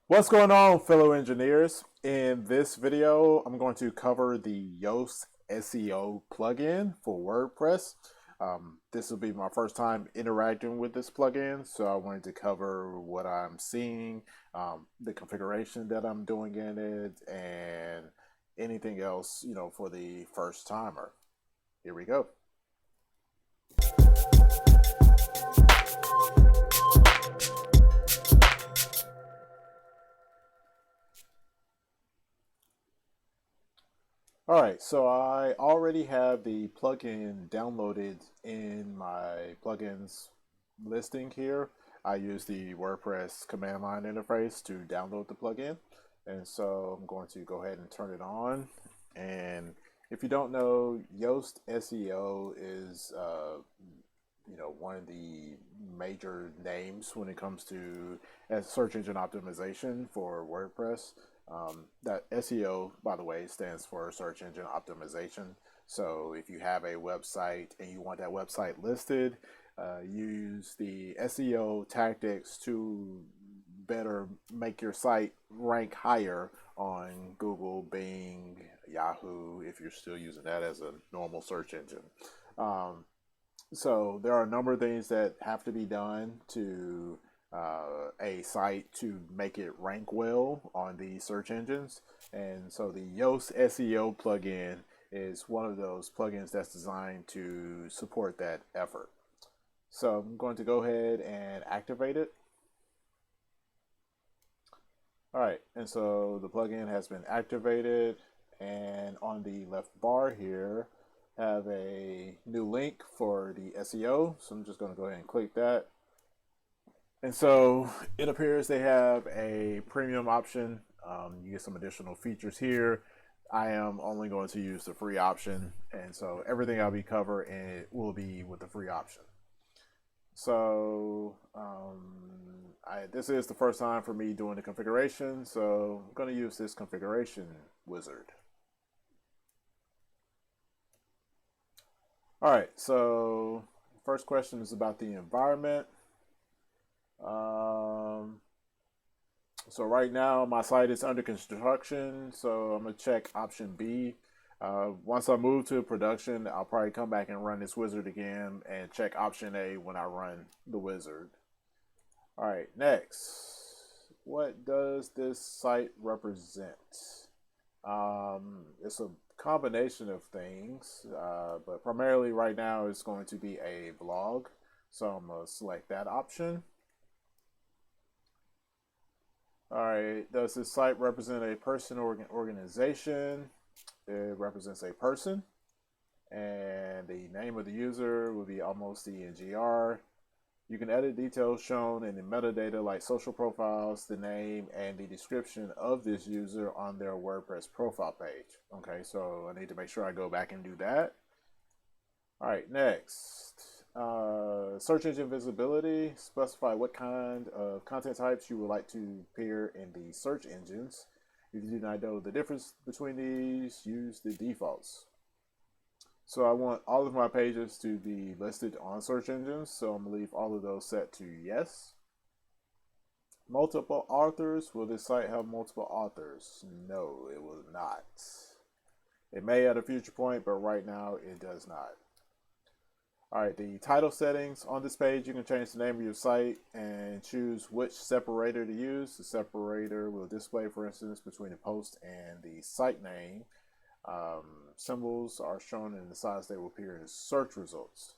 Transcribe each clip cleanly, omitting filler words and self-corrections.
What's going on, fellow engineers? In this video, I'm going to cover the Yoast SEO plugin for WordPress. This will be my first time interacting with this plugin, so I wanted to cover what I'm seeing, the configuration that I'm doing in it, and anything else, for the first timer. Here we go. All right, so I already have the plugin downloaded in my plugins listing here. I use the WordPress command line interface to download the plugin. And so I'm going to go ahead and turn it on. And if you don't know, Yoast SEO is one of the major names when it comes to search engine optimization for WordPress. That SEO, by the way, stands for search engine optimization. So if you have a website and you want that website listed, use the SEO tactics to better make your site rank higher on Google, Bing, Yahoo, if you're still using that as a normal search engine. So there are a number of things that have to be done to a site to make it rank well on the search engines. And so the Yoast SEO plugin is one of those plugins that's designed to support that effort. So I'm going to go ahead and activate it. All right, and so the plugin has been activated, and on the left bar here, have a new link for the SEO. So I'm just going to go ahead and click that. And so it appears they have a premium option. You get some additional features here. I am only going to use the free option. And so everything I'll be covering will be with the free option. So this is the first time for me doing the configuration. So I'm going to use this configuration wizard. All right, so first question is about the environment. So right now my site is under construction, so I'm gonna check option B. Once I move to production, I'll probably come back and run this wizard again and check option A when I run the wizard. All right, next, what does this site represent? It's a combination of things, but primarily right now it's going to be a blog. So I'm going to select that option. All right, does this site represent a person or organization? It represents a person, and the name of the user will be almost the You can edit details shown in the metadata like social profiles, the name, and the description of this user on their WordPress profile page. Okay, so I need to make sure I go back and do that. All right, next. Search engine visibility. Specify what kind of content types you would like to appear in the search engines. If you do not know the difference between these, use the defaults. So I want all of my pages to be listed on search engines, so I'm going to leave all of those set to yes. Multiple authors. Will this site have multiple authors? No, it will not. It may at a future point, but right now it does not. All right, the title settings on this page, you can change the name of your site and choose which separator to use. The separator will display, for instance, between the post and the site name. Symbols are shown in the size they will appear in the search results.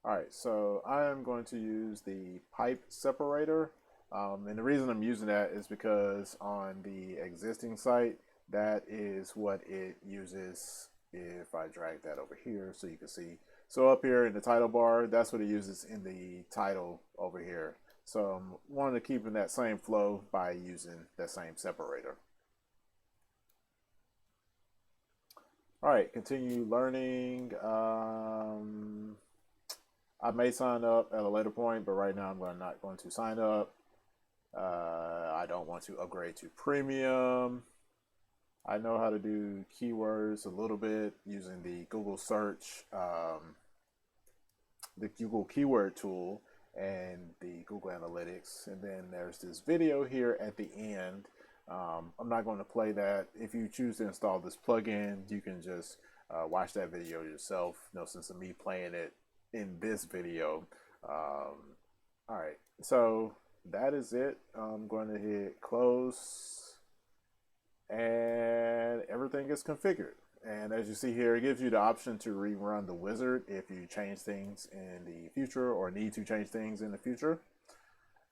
All right, so I am going to use the pipe separator. And the reason I'm using that is because on the existing site, that is what it uses. If I drag that over here so you can see. So up here in the title bar, that's what it uses in the title over here. So I'm wanting to keep in that same flow by using that same separator. All right, continue learning. I may sign up at a later point, but right now I'm not going to sign up. I don't want to upgrade to premium. I know how to do keywords a little bit using the Google search, the Google keyword tool. and the Google Analytics. And then there's this video here at the end. I'm not going to play that. If you choose to install this plugin, you can just watch that video yourself. Since of me playing it in this video. All right, so that is it. I'm going to hit close, and everything is configured. And as you see here, it gives you the option to rerun the wizard if you change things in the future or need to change things in the future.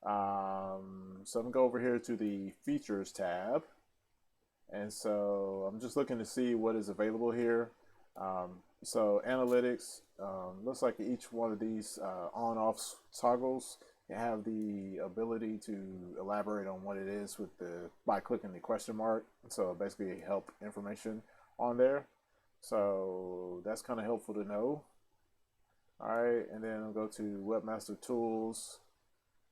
So I'm gonna go over here to the features tab. And so I'm just looking to see what is available here. So analytics, looks like each one of these on-off toggles have the ability to elaborate on what it is by clicking the question mark. So basically help information on there. So that's kind of helpful to know. All right, and then I'll go to Webmaster Tools.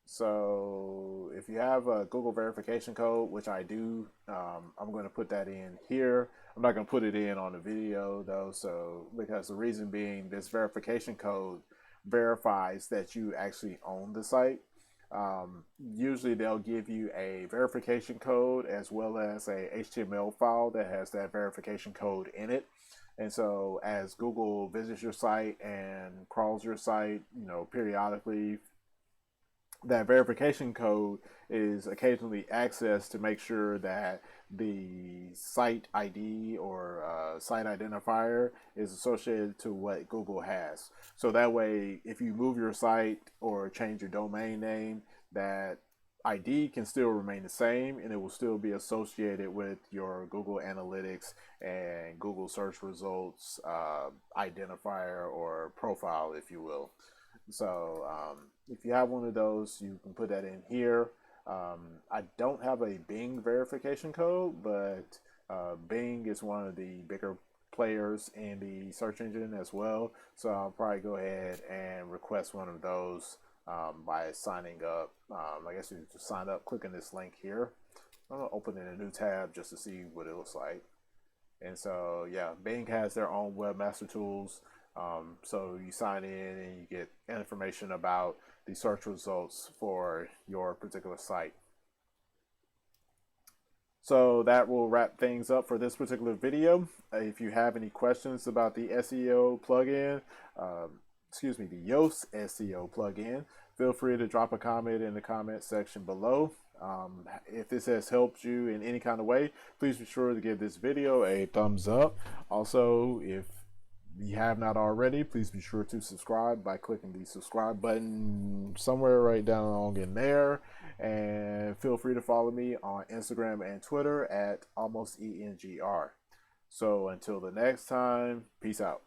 So if you have a Google verification code, which I do, I'm going to put that in here. I'm not going to put it in on the video though, because the reason being, this verification code verifies that you actually own the site. Usually they'll give you a verification code as well as a HTML file that has that verification code in it. And so as Google visits your site and crawls your site, periodically, that verification code is occasionally accessed to make sure that the site ID or site identifier is associated to what Google has. So that way, if you move your site or change your domain name, that ID can still remain the same and it will still be associated with your Google Analytics and Google search results identifier or profile, if you will. So if you have one of those, you can put that in here. I don't have a Bing verification code, but Bing is one of the bigger players in the search engine as well. So I'll probably go ahead and request one of those by signing up. I guess you just sign up, clicking this link here. I'm going to open in a new tab just to see what it looks like. And so, yeah, Bing has their own webmaster tools. So you sign in and you get information about the search results for your particular site. So that will wrap things up for this particular video. If you have any questions about the SEO plugin, the Yoast SEO plugin, feel free to drop a comment in the comment section below. If this has helped you in any kind of way, please be sure to give this video a thumbs up. Also, if you have not already, please be sure to subscribe by clicking the subscribe button somewhere right down along in there. And feel free to follow me on Instagram and Twitter at almostengr. So until the next time, peace out.